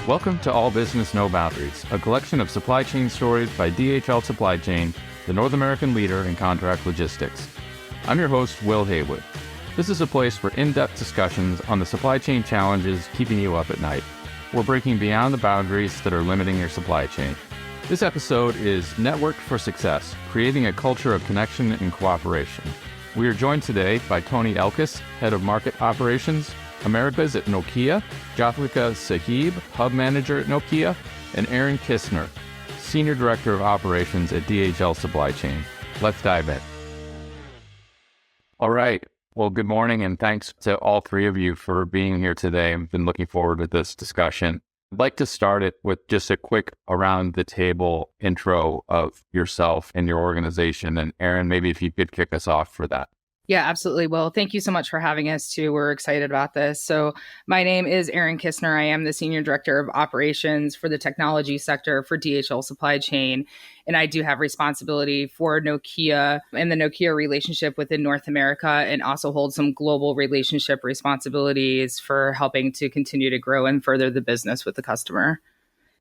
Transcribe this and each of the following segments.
Welcome to All Business No Boundaries, a collection of supply chain stories by DHL Supply Chain, the North American leader in contract logistics. I'm your host, Will Haywood. This is a place for in-depth discussions on the supply chain challenges keeping you up at night. We're breaking beyond the boundaries that are limiting your supply chain. This episode is Networked for Success, creating a culture of connection and cooperation. We are joined today by Tony Elkis, Head of Market Operations, Americas at Nokia, Jothika Sahib, Hub Manager at Nokia, and Erin Kistner, Senior Director of Operations at DHL Supply Chain. Let's dive in. All right. Well, good morning, and thanks to all three of you for being here today. I've been looking forward to this discussion. I'd like to start it with just a quick around the table intro of yourself and your organization. And Erin, maybe if you could kick us off for that. Yeah, absolutely. Well, thank you so much for having us too. We're excited about this. So my name is Erin Kistner. I am the Senior Director of Operations for the technology sector for DHL Supply Chain. And I do have responsibility for Nokia and the Nokia relationship within North America, and also hold some global relationship responsibilities for helping to continue to grow and further the business with the customer.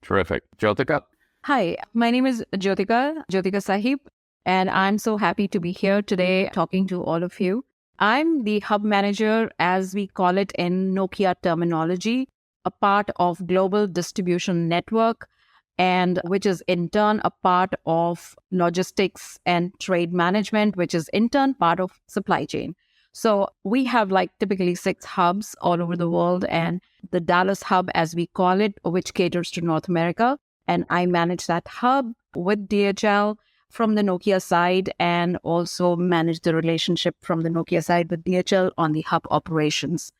Terrific. Jothika? Hi, my name is Jothika Sahib. And I'm so happy to be here today talking to all of you. I'm the hub manager, as we call it in Nokia terminology, a part of global distribution network, and which is in turn a part of logistics and trade management, which is in turn part of supply chain. So we have typically 6 hubs all over the world, and the Dallas hub, as we call it, which caters to North America. And I manage that hub with DHL from the Nokia side, and also manage the relationship from the Nokia side with DHL on the hub operations.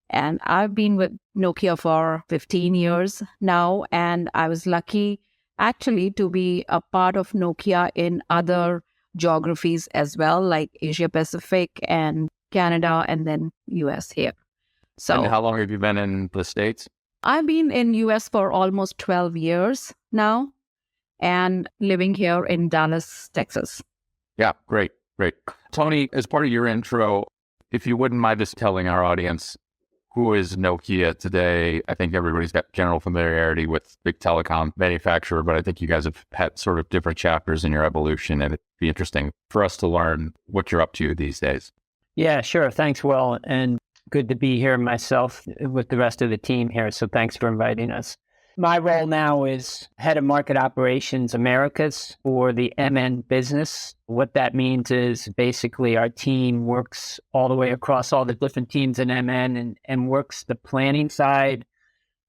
And I've been with Nokia for 15 years now, and I was lucky actually to be a part of Nokia in other geographies as well, like Asia Pacific and Canada, and then US here. So, and how long have you been in the States? I've been in US for almost 12 years now, and living here in Dallas, Texas. Yeah, great. Tony, as part of your intro, if you wouldn't mind just telling our audience, who is Nokia today? I think everybody's got general familiarity with big telecom manufacturer, but I think you guys have had sort of different chapters in your evolution, and it'd be interesting for us to learn what you're up to these days. Yeah, sure. Thanks, Will. And good to be here myself with the rest of the team here. So thanks for inviting us. My role now is Head of Market Operations Americas for the MN business. What that means is basically our team works all the way across all the different teams in MN and works the planning side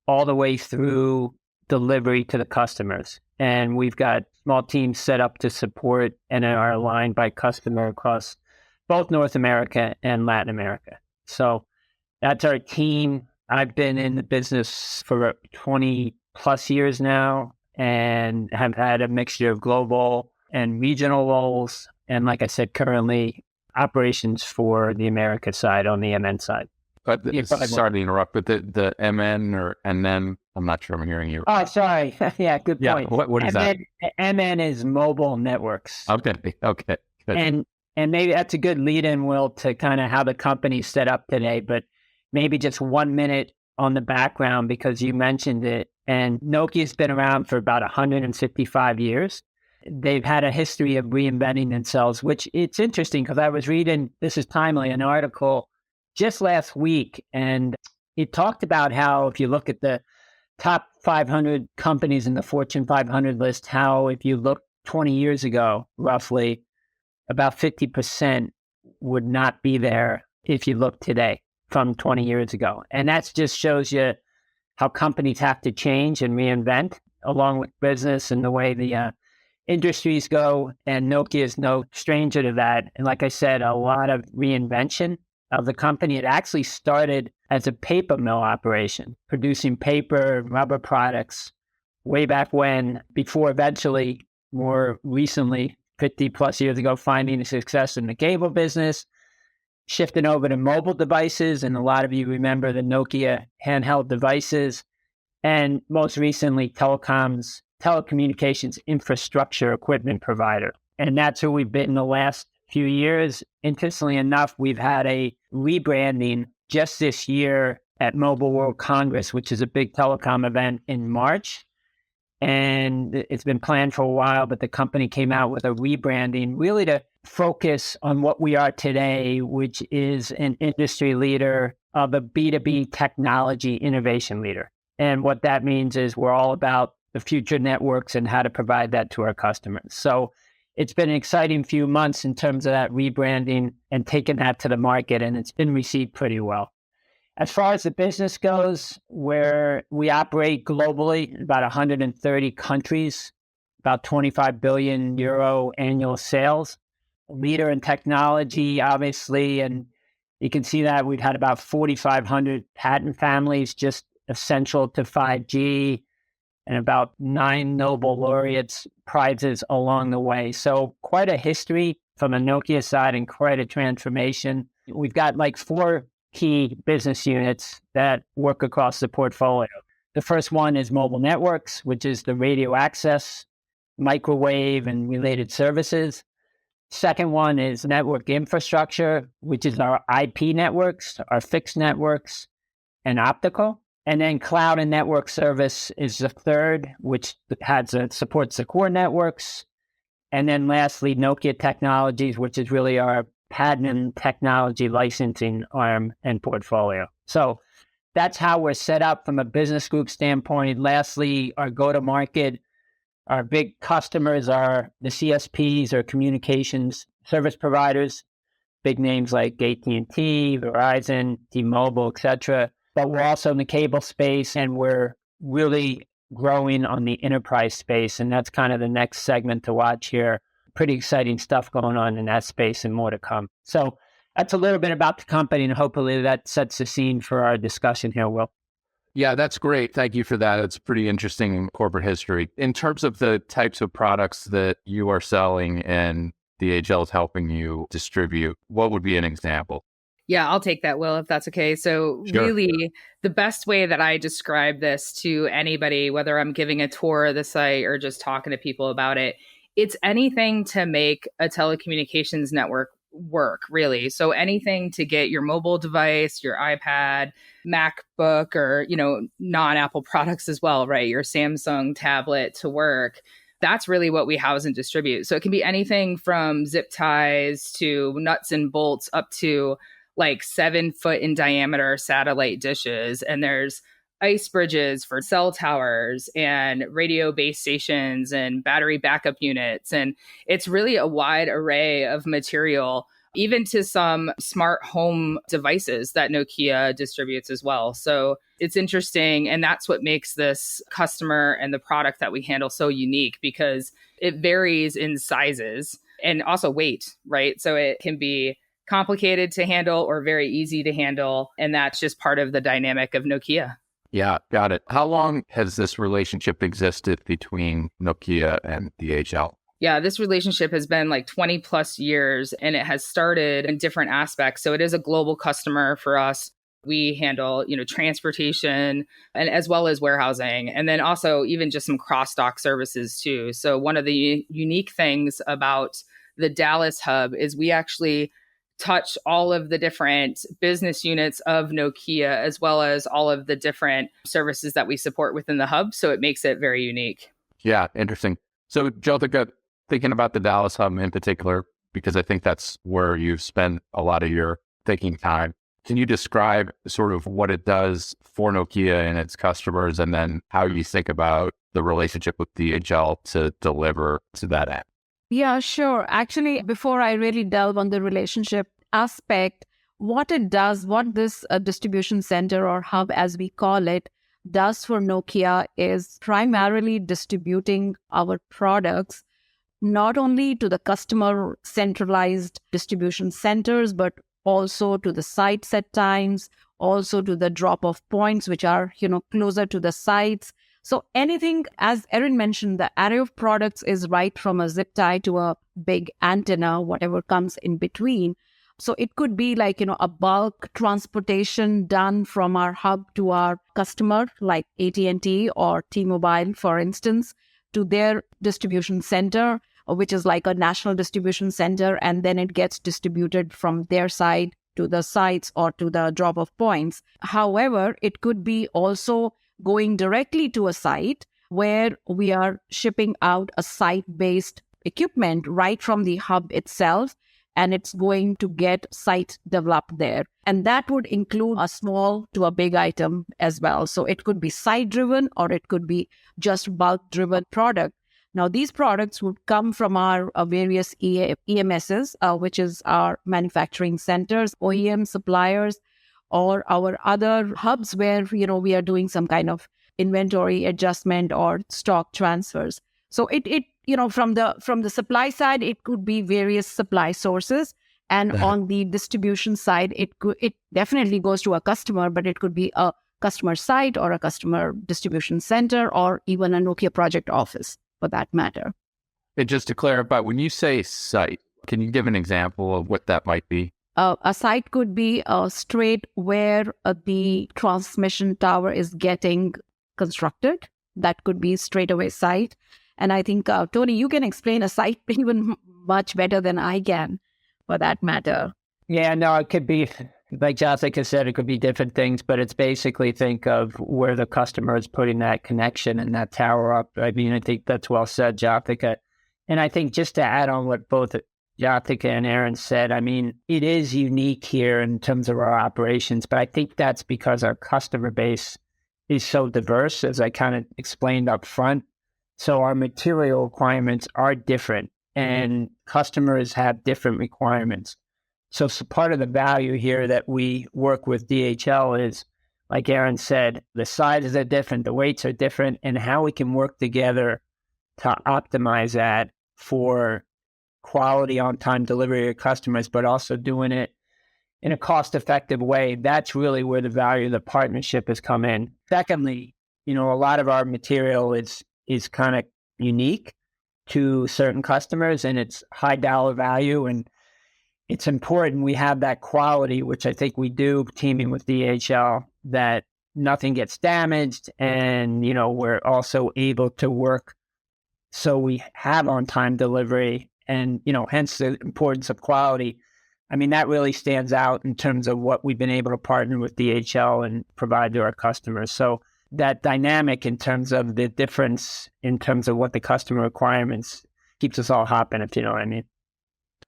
all the way through delivery to the customers. And we've got small teams set up to support and are aligned by customer across both North America and Latin America. So that's our team. I've been in the business for 20 plus years now, and have had a mixture of global and regional roles. And like I said, currently operations for the America side on the MN side. But sorry to interrupt, but the MN or NN, I'm not sure I'm hearing you. Oh, sorry. Yeah, good point. Yeah, what is MN, that? MN is mobile networks. Okay. Good. And maybe that's a good lead-in, Will, to kind of how the company's set up today, but maybe just 1 minute on the background, because you mentioned it. And Nokia's been around for about 155 years. They've had a history of reinventing themselves, which it's interesting because I was reading, this is timely, an article just last week. And it talked about how if you look at the top 500 companies in the Fortune 500 list, how if you look 20 years ago, roughly, about 50% would not be there if you look today from 20 years ago. And that just shows you how companies have to change and reinvent along with business and the way the industries go. And Nokia is no stranger to that. And like I said, a lot of reinvention of the company. It actually started as a paper mill operation, producing paper and rubber products way back when, before eventually, more recently, 50 plus years ago, finding a success in the cable business, shifting over to mobile devices. And a lot of you remember the Nokia handheld devices, and most recently, telecommunications infrastructure equipment provider. And that's who we've been in the last few years. Interestingly enough, we've had a rebranding just this year at Mobile World Congress, which is a big telecom event in March. And it's been planned for a while, but the company came out with a rebranding really to focus on what we are today, which is an industry leader of a B2B technology innovation leader. And what that means is we're all about the future networks and how to provide that to our customers. So it's been an exciting few months in terms of that rebranding and taking that to the market, and it's been received pretty well. As far as the business goes, where we operate globally, about 130 countries, about 25 billion euro annual sales, leader in technology, obviously. And you can see that we've had about 4,500 patent families just essential to 5G and about 9 Nobel laureates prizes along the way. So quite a history from the Nokia side and quite a transformation. We've got like 4 key business units that work across the portfolio. The first one is mobile networks, which is the radio access, microwave, and related services. Second one is network infrastructure, which is our IP networks, our fixed networks, and optical. And then cloud and network service is the third, which supports the core networks. And then lastly, Nokia Technologies, which is really our patent and technology licensing arm and portfolio. So that's how we're set up from a business group standpoint. Lastly, our go-to-market, our big customers are the CSPs or communications service providers, big names like AT&T, Verizon, T-Mobile, etc. But we're also in the cable space, and we're really growing on the enterprise space, and that's kind of the next segment to watch here. Pretty exciting stuff going on in that space and more to come. So that's a little bit about the company, and hopefully that sets the scene for our discussion here, Will. Yeah, that's great. Thank you for that. It's pretty interesting corporate history. In terms of the types of products that you are selling and DHL is helping you distribute, what would be an example? Yeah, I'll take that, Will, if that's okay. So Sure. really, the best way that I describe this to anybody, whether I'm giving a tour of the site or just talking to people about it, it's anything to make a telecommunications network work, really. So anything to get your mobile device, your iPad, MacBook, or, non-Apple products as well, right? Your Samsung tablet to work. That's really what we house and distribute. So it can be anything from zip ties to nuts and bolts up to like 7-foot in diameter satellite dishes. And there's ice bridges for cell towers and radio base stations and battery backup units. And it's really a wide array of material, even to some smart home devices that Nokia distributes as well. So it's interesting. And that's what makes this customer and the product that we handle so unique, because it varies in sizes and also weight, right? So it can be complicated to handle or very easy to handle. And that's just part of the dynamic of Nokia. Yeah, got it. How long has this relationship existed between Nokia and DHL? Yeah, this relationship has been like 20 plus years, and it has started in different aspects. So it is a global customer for us. We handle, transportation and as well as warehousing, and then also even just some cross-dock services too. So one of the unique things about the Dallas hub is we actually touch all of the different business units of Nokia, as well as all of the different services that we support within the hub. So it makes it very unique. Yeah, interesting. So Jothika, thinking about the Dallas hub in particular, because I think that's where you've spent a lot of your thinking time. Can you describe sort of what it does for Nokia and its customers, and then how you think about the relationship with DHL to deliver to that end? Yeah, sure. Actually, before I really delve on the relationship aspect, what it does, what this distribution center or hub, as we call it, does for Nokia is primarily distributing our products not only to the customer centralized distribution centers, but also to the site set times, also to the drop-off points, which are, closer to the sites. So anything, as Erin mentioned, the array of products is right from a zip tie to a big antenna, whatever comes in between. So it could be like, a bulk transportation done from our hub to our customer, like AT&T or T-Mobile, for instance, to their distribution center, which is like a national distribution center. And then it gets distributed from their side to the sites or to the drop-off points. However, it could be also going directly to a site where we are shipping out a site-based equipment right from the hub itself, and it's going to get site developed there. And that would include a small to a big item as well. So it could be site-driven or it could be just bulk-driven product. Now, these products would come from our various EMSs, which is our manufacturing centers, OEM suppliers, or our other hubs where, we are doing some kind of inventory adjustment or stock transfers. So from the supply side, it could be various supply sources. And on the distribution side, it definitely goes to a customer, but it could be a customer site or a customer distribution center or even a Nokia project office for that matter. And just to clarify, when you say site, can you give an example of what that might be? A site could be straight where the transmission tower is getting constructed. That could be straight away site. And I think, Tony, you can explain a site even much better than I can for that matter. Yeah, no, it could be, like Jothika said, it could be different things, but it's basically think of where the customer is putting that connection and that tower up. I mean, I think that's well said, Jothika. And I think just to add on what both Jothika and Erin said, I mean, it is unique here in terms of our operations, but I think that's because our customer base is so diverse, as I kind of explained up front. So our material requirements are different and customers have different requirements. So part of the value here that we work with DHL is, like Erin said, the sizes are different, the weights are different, and how we can work together to optimize that for quality on-time delivery to customers, but also doing it in a cost-effective way. That's really where the value of the partnership has come in. Secondly, a lot of our material is kind of unique to certain customers and it's high dollar value, and it's important we have that quality, which I think we do teaming with DHL, that nothing gets damaged and, we're also able to work so we have on-time delivery and, hence the importance of quality. I mean, that really stands out in terms of what we've been able to partner with DHL and provide to our customers. So that dynamic in terms of the difference in terms of what the customer requirements keeps us all hopping, if you know what I mean.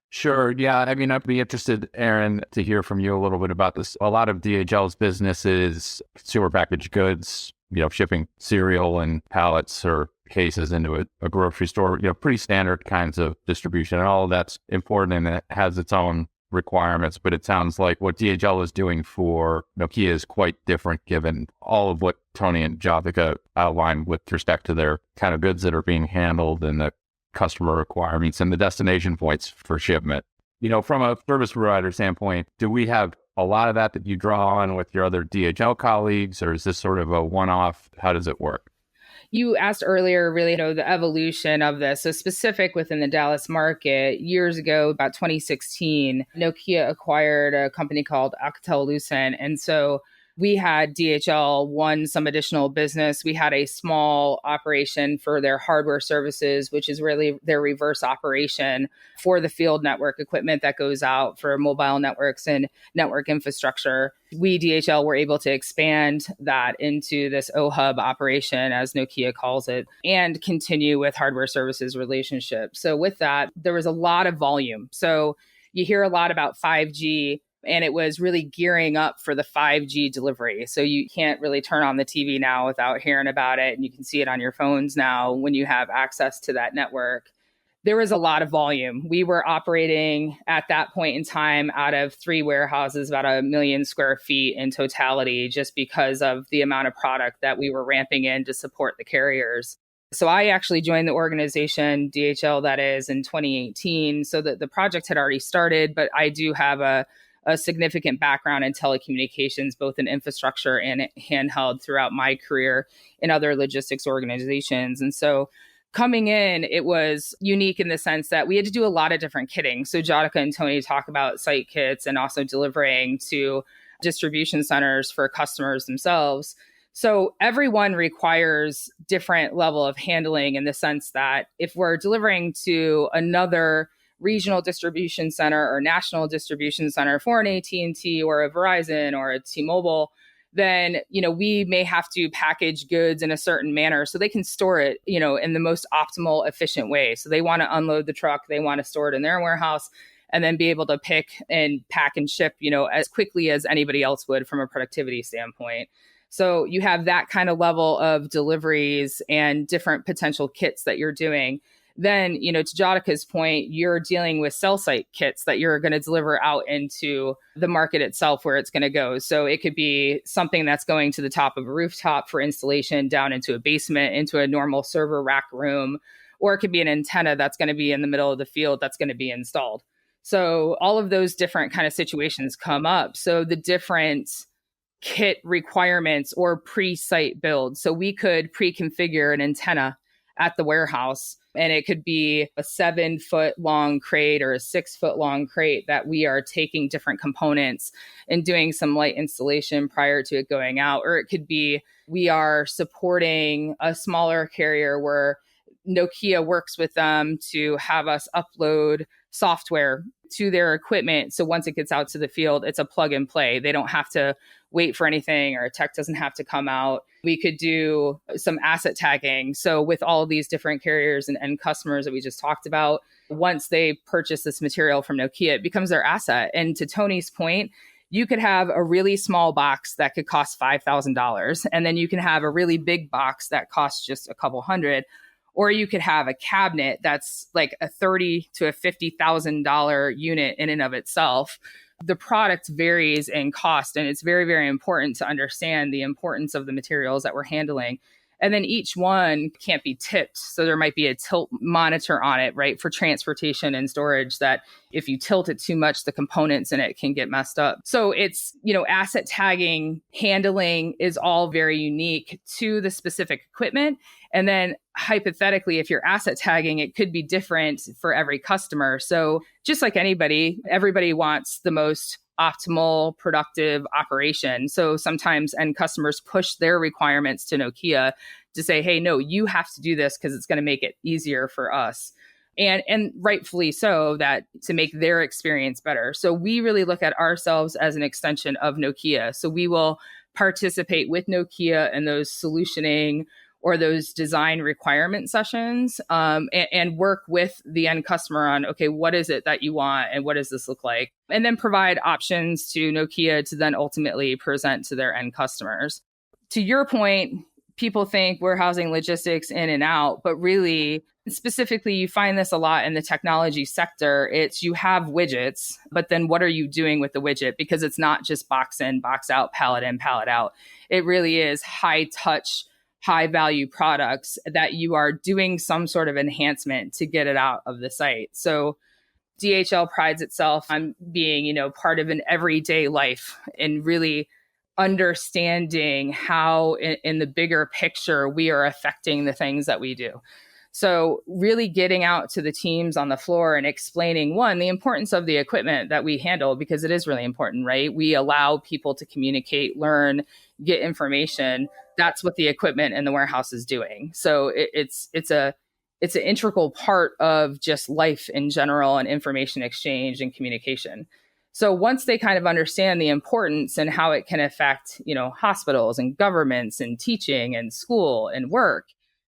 Sure. Yeah. I mean, I'd be interested, Erin, to hear from you a little bit about this. A lot of DHL's business is consumer packaged goods, shipping cereal and pallets or cases into a grocery store, pretty standard kinds of distribution. And all of that's important and it has its own requirements, but it sounds like what DHL is doing for Nokia is quite different given all of what Tony and Jothika outlined with respect to their kind of goods that are being handled and the customer requirements and the destination points for shipment. From a service provider standpoint, do we have a lot of that you draw on with your other DHL colleagues, or is this sort of a one-off? How does it work? You asked earlier, really, the evolution of this. So specific within the Dallas market, years ago, about 2016, Nokia acquired a company called Alcatel-Lucent. And so we had DHL won some additional business. We had a small operation for their hardware services, which is really their reverse operation for the field network equipment that goes out for mobile networks and network infrastructure. We, DHL, were able to expand that into this O-Hub operation, as Nokia calls it, and continue with hardware services relationship. So with that, there was a lot of volume. So you hear a lot about 5G, and it was really gearing up for the 5G delivery. So you can't really turn on the TV now without hearing about it. And you can see it on your phones now when you have access to that network. There was a lot of volume. We were operating at that point in time out of 3 warehouses, about 1 million square feet in totality, just because of the amount of product that we were ramping in to support the carriers. So I actually joined the organization, DHL, that is, in 2018. So that the project had already started, but I do have a significant background in telecommunications, both in infrastructure and handheld throughout my career in other logistics organizations. And so coming in, it was unique in the sense that we had to do a lot of different kitting. So Jothika and Tony talk about site kits and also delivering to distribution centers for customers themselves. So everyone requires different level of handling in the sense that if we're delivering to another regional distribution center or national distribution center for an AT&T or a Verizon or a T-Mobile, then, we may have to package goods in a certain manner so they can store it, in the most optimal, efficient way. So they want to unload the truck, they want to store it in their warehouse, and then be able to pick and pack and ship, as quickly as anybody else would from a productivity standpoint. So you have that kind of level of deliveries and different potential kits that you're doing. Then, to Jothika's point, you're dealing with cell site kits that you're going to deliver out into the market itself where it's going to go. So it could be something that's going to the top of a rooftop for installation down into a basement, into a normal server rack room, or it could be an antenna that's going to be in the middle of the field that's going to be installed. So all of those different kind of situations come up. So the different kit requirements or pre-site build. So we could pre-configure an antenna at the warehouse, and it could be a 7-foot long crate or a 6-foot long crate that we are taking different components and doing some light installation prior to it going out. Or it could be we are supporting a smaller carrier where Nokia works with them to have us upload software to their equipment. So once it gets out to the field, it's a plug and play. They don't have to wait for anything, or a tech doesn't have to come out. We could do some asset tagging. So with all of these different carriers and customers that we just talked about, once they purchase this material from Nokia, it becomes their asset. And to Tony's point, you could have a really small box that could cost $5,000. And then you can have a really big box that costs just a couple hundred. Or you could have a cabinet that's like a $30,000 to a $50,000 unit in and of itself. The product varies in cost, and it's very, very important to understand the importance of the materials that we're handling. And then each one can't be tipped. So there might be a tilt monitor on it, right, for transportation and storage, that if you tilt it too much, the components in it can get messed up. So it's, asset tagging, handling is all very unique to the specific equipment. And then hypothetically, if you're asset tagging, it could be different for every customer. So just like anybody, everybody wants the most optimal, productive operation. So sometimes end customers push their requirements to Nokia to say, hey, no, you have to do this because it's going to make it easier for us. And rightfully so, that to make their experience better. So we really look at ourselves as an extension of Nokia. So we will participate with Nokia in those solutioning or those design requirement sessions, and work with the end customer on, okay, what is it that you want and what does this look like? And then provide options to Nokia to then ultimately present to their end customers. To your point, people think warehousing logistics in and out, but really, specifically, you find this a lot in the technology sector. It's you have widgets, but then what are you doing with the widget? Because it's not just box in, box out, pallet in, pallet out. It really is high touch, high value products that you are doing some sort of enhancement to get it out of the site. So DHL prides itself on being, part of an everyday life and really understanding how in the bigger picture we are affecting the things that we do. So really getting out to the teams on the floor and explaining, one, the importance of the equipment that we handle, because it is really important, right? We allow people to communicate, learn, get information. That's what the equipment in the warehouse is doing. So it's an integral part of just life in general and information exchange and communication. So once they kind of understand the importance and how it can affect, hospitals and governments and teaching and school and work,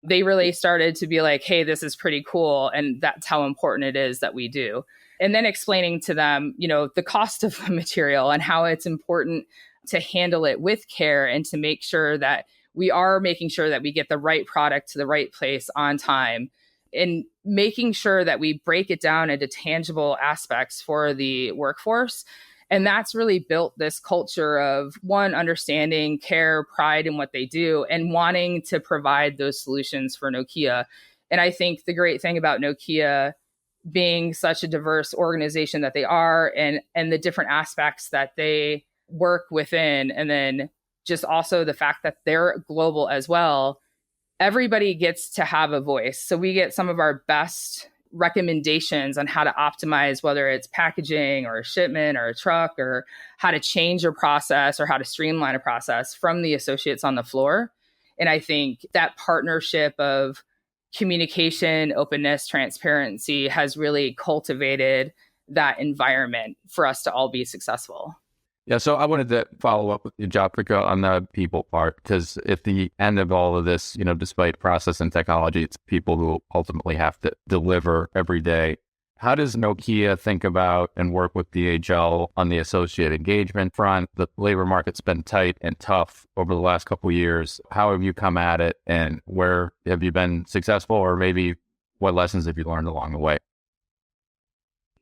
they really started to be like, hey, this is pretty cool. And that's how important it is that we do. And then explaining to them, the cost of the material and how it's important to handle it with care and to make sure that we are making sure that we get the right product to the right place on time, and making sure that we break it down into tangible aspects for the workforce. And that's really built this culture of, one, understanding, care, pride in what they do, and wanting to provide those solutions for Nokia. And I think the great thing about Nokia being such a diverse organization that they are, and the different aspects that they work within, and then just also the fact that they're global as well, everybody gets to have a voice. So we get some of our best recommendations on how to optimize, whether it's packaging or a shipment or a truck, or how to change a process or how to streamline a process, from the associates on the floor. And I think that partnership of communication, openness, transparency has really cultivated that environment for us to all be successful. Yeah, so I wanted to follow up with you, Jothika, on the people part, because at the end of all of this, despite process and technology, it's people who ultimately have to deliver every day. How does Nokia think about and work with DHL on the associate engagement front? The labor market's been tight and tough over the last couple of years. How have you come at it, and where have you been successful, or maybe what lessons have you learned along the way?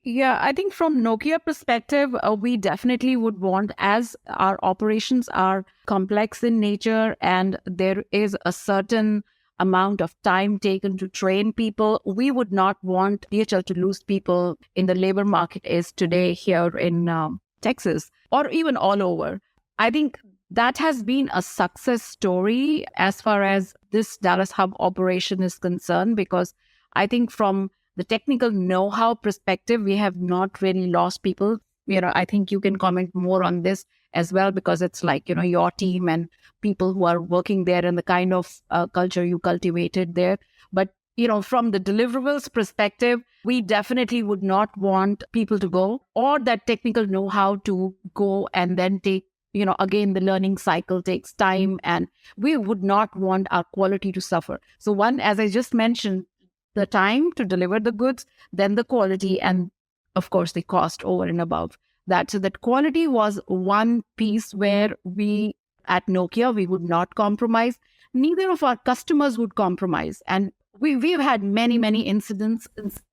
Yeah, I think from Nokia perspective, we definitely would want, as our operations are complex in nature and there is a certain amount of time taken to train people, we would not want DHL to lose people in the labor market is today here in Texas or even all over. I think that has been a success story as far as this Dallas hub operation is concerned, because I think from the technical know-how perspective, we have not really lost people. I think you can comment more on this as well, because it's like, your team and people who are working there and the kind of culture you cultivated there. But, from the deliverables perspective, we definitely would not want people to go, or that technical know-how to go and then take, again, the learning cycle takes time, and we would not want our quality to suffer. So one, as I just mentioned, the time to deliver the goods, then the quality, and of course the cost over and above that. So that quality was one piece where we at Nokia, we would not compromise. Neither of our customers would compromise. And we've had many incidents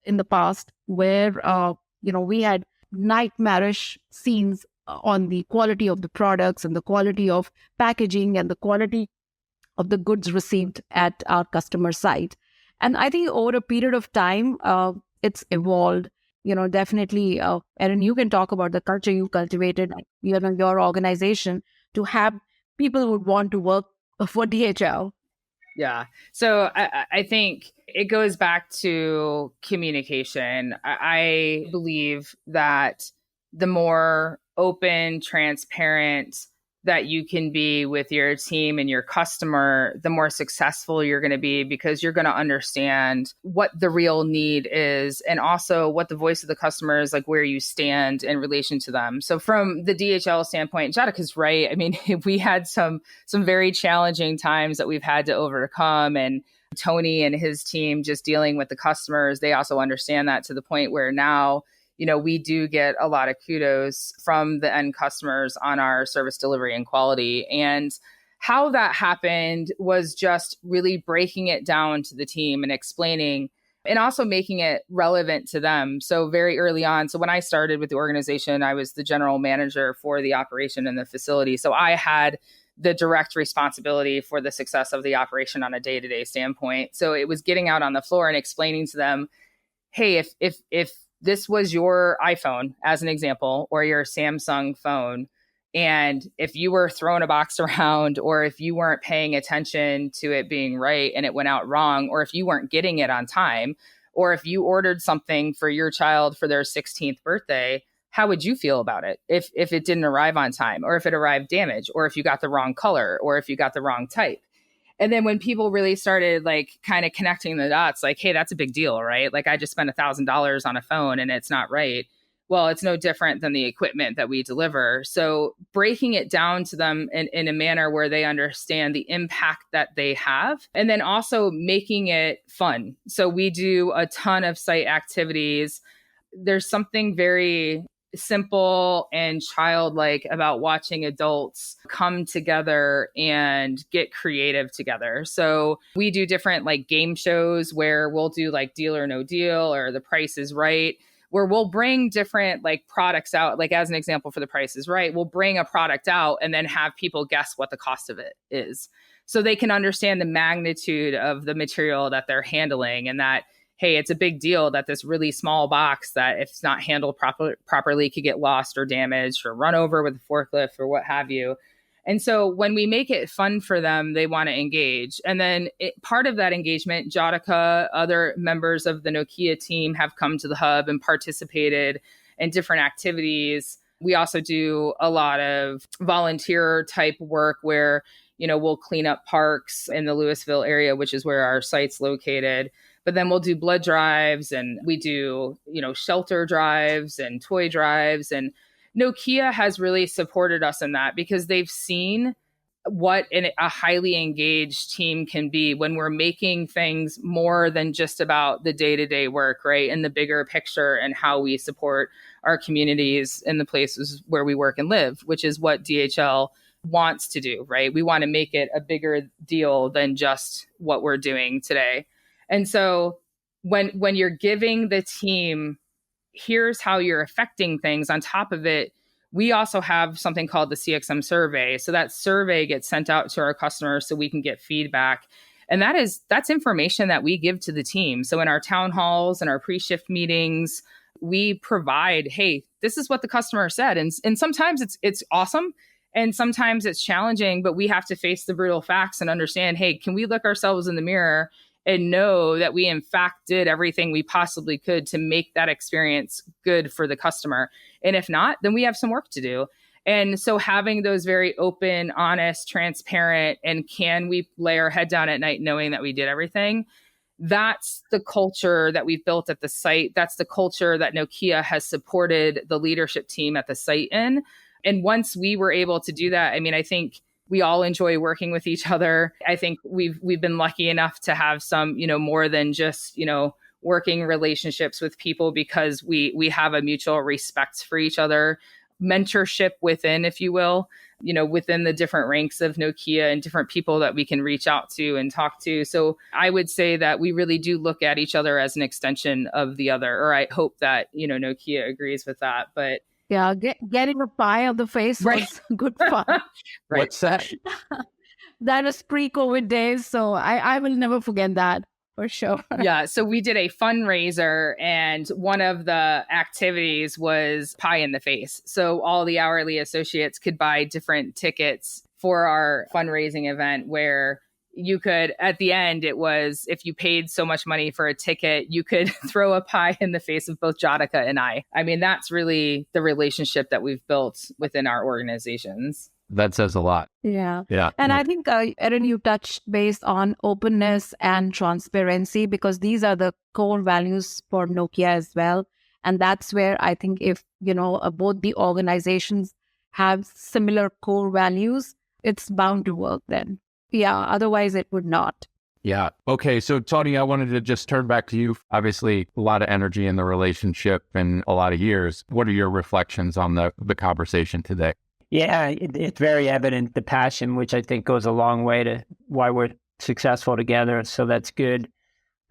in the past where, we had nightmarish scenes on the quality of the products and the quality of packaging and the quality of the goods received at our customer site. And I think over a period of time, it's evolved. Definitely, Erin, you can talk about the culture you cultivated, your organization, to have people who would want to work for DHL. Yeah. So I think it goes back to communication. I believe that the more open, transparent that you can be with your team and your customer, the more successful you're going to be, because you're going to understand what the real need is, and also what the voice of the customer is, like where you stand in relation to them. So from the DHL standpoint, Jothika's right. I mean, we had some very challenging times that we've had to overcome, and Tony and his team just dealing with the customers, they also understand that, to the point where now we do get a lot of kudos from the end customers on our service delivery and quality. And how that happened was just really breaking it down to the team and explaining, and also making it relevant to them. So very early on, so when I started with the organization, I was the general manager for the operation in the facility. So I had the direct responsibility for the success of the operation on a day-to-day standpoint. So it was getting out on the floor and explaining to them, hey, if this was your iPhone, as an example, or your Samsung phone, and if you were throwing a box around, or if you weren't paying attention to it being right and it went out wrong, or if you weren't getting it on time, or if you ordered something for your child for their 16th birthday, how would you feel about it if it didn't arrive on time, or if it arrived damaged, or if you got the wrong color, or if you got the wrong type? And then when people really started like kind of connecting the dots, like, hey, that's a big deal, right? Like, I just spent $1,000 on a phone and it's not right. Well, it's no different than the equipment that we deliver. So breaking it down to them in a manner where they understand the impact that they have, and then also making it fun. So we do a ton of site activities. There's something very simple and childlike about watching adults come together and get creative together. So we do different like game shows where we'll do like Deal or No Deal, or The Price is Right, where we'll bring different like products out. Like, as an example, for The Price is Right, we'll bring a product out and then have people guess what the cost of it is, so they can understand the magnitude of the material that they're handling, and that, hey, it's a big deal that this really small box, that if it's not handled properly, could get lost or damaged or run over with a forklift or what have you. And so when we make it fun for them, they want to engage. And then part of that engagement, Jothika, other members of the Nokia team have come to the hub and participated in different activities. We also do a lot of volunteer type work where, we'll clean up parks in the Louisville area, which is where our site's located. But then we'll do blood drives, and we do, shelter drives and toy drives. And Nokia has really supported us in that because they've seen what a highly engaged team can be when we're making things more than just about the day-to-day work, right? And the bigger picture and how we support our communities in the places where we work and live, which is what DHL wants to do, right? We want to make it a bigger deal than just what we're doing today. And so when you're giving the team, here's how you're affecting things, on top of it, we also have something called the CXM survey. So that survey gets sent out to our customers so we can get feedback. And that's information that we give to the team. So in our town halls and our pre-shift meetings, we provide, hey, this is what the customer said. And sometimes it's awesome. And sometimes it's challenging, but we have to face the brutal facts and understand, hey, can we look ourselves in the mirror and know that we in fact did everything we possibly could to make that experience good for the customer? And if not, then we have some work to do. And so having those very open, honest, transparent, and can we lay our head down at night knowing that we did everything? That's the culture that we've built at the site. That's the culture that Nokia has supported the leadership team at the site in. And once we were able to do that, I think we all enjoy working with each other. I think we've been lucky enough to have some, more than just, working relationships with people because we have a mutual respect for each other, mentorship within, if you will, within the different ranks of Nokia and different people that we can reach out to and talk to. So I would say that we really do look at each other as an extension of the other, or I hope that, Nokia agrees with that. But yeah, getting a pie on the face was good fun. Right. What's that? That was pre-COVID days, so I will never forget that for sure. Yeah, so we did a fundraiser, and one of the activities was pie in the face. So all the hourly associates could buy different tickets for our fundraising event where you could, at the end, it was, if you paid so much money for a ticket, you could throw a pie in the face of both Jothika and I. That's really the relationship that we've built within our organizations. That says a lot. Yeah. Yeah. And I think, Erin, you touched based on openness and transparency, because these are the core values for Nokia as well. And that's where I think if, both the organizations have similar core values, it's bound to work then. Yeah, otherwise it would not. Yeah. Okay. So Tony, I wanted to just turn back to you. Obviously, a lot of energy in the relationship and a lot of years. What are your reflections on the conversation today? Yeah, it's very evident, the passion, which I think goes a long way to why we're successful together. So that's good.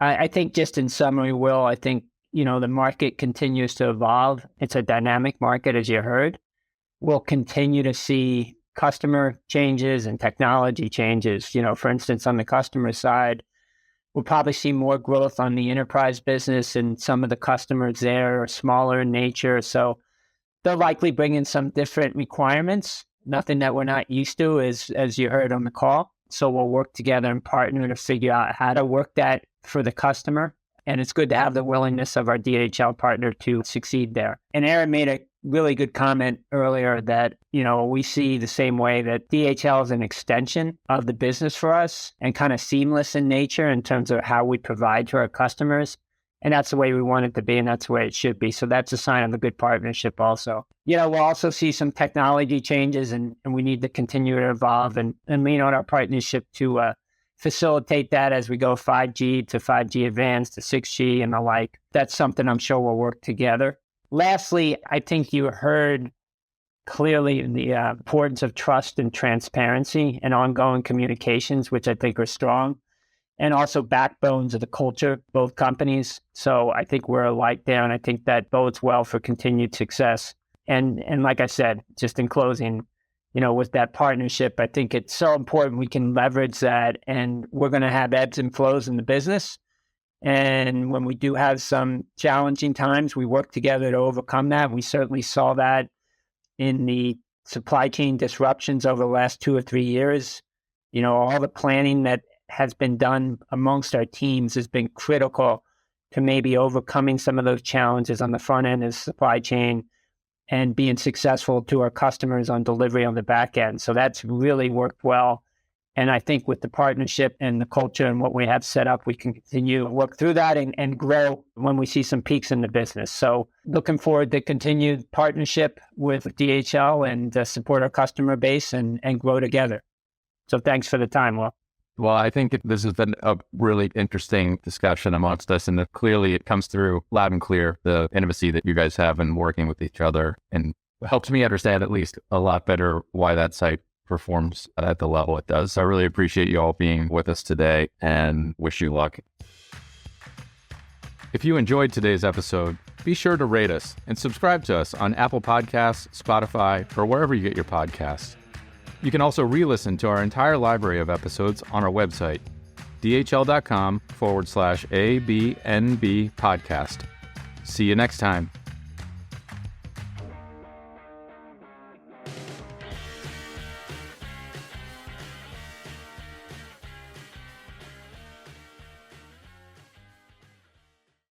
I think just in summary, Will, I think, the market continues to evolve. It's a dynamic market, as you heard. We'll continue to see customer changes and technology changes. For instance, on the customer side, we'll probably see more growth on the enterprise business, and some of the customers there are smaller in nature. So they'll likely bring in some different requirements, nothing that we're not used to, as you heard on the call. So we'll work together and partner to figure out how to work that for the customer. And it's good to have the willingness of our DHL partner to succeed there. And Erin made a really good comment earlier that, we see the same way that DHL is an extension of the business for us and kind of seamless in nature in terms of how we provide to our customers. And that's the way we want it to be, and that's the way it should be. So that's a sign of a good partnership also. We'll also see some technology changes, and we need to continue to evolve and lean on our partnership to facilitate that as we go 5G to 5G Advanced to 6G and the like. That's something I'm sure we'll work together. Lastly, I think you heard clearly the importance of trust and transparency and ongoing communications, which I think are strong, and also backbones of the culture, both companies. So I think we're alike there, and I think that bodes well for continued success. And like I said, just in closing, with that partnership, I think it's so important we can leverage that, and we're going to have ebbs and flows in the business. And when we do have some challenging times, we work together to overcome that. We certainly saw that in the supply chain disruptions over the last 2 or 3 years. All the planning that has been done amongst our teams has been critical to maybe overcoming some of those challenges on the front end of the supply chain and being successful to our customers on delivery on the back end. So that's really worked well. And I think with the partnership and the culture and what we have set up, we can continue to work through that and grow when we see some peaks in the business. So looking forward to continued partnership with DHL and support our customer base and grow together. So thanks for the time, Will. Well, I think this has been a really interesting discussion amongst us, and clearly it comes through loud and clear, the intimacy that you guys have in working with each other, and helps me understand at least a lot better why that site performs at the level it does. So I really appreciate you all being with us today and wish you luck. If you enjoyed today's episode, be sure to rate us and subscribe to us on Apple Podcasts, Spotify, or wherever you get your podcasts. You can also re-listen to our entire library of episodes on our website, dhl.com/ABNB podcast. See you next time.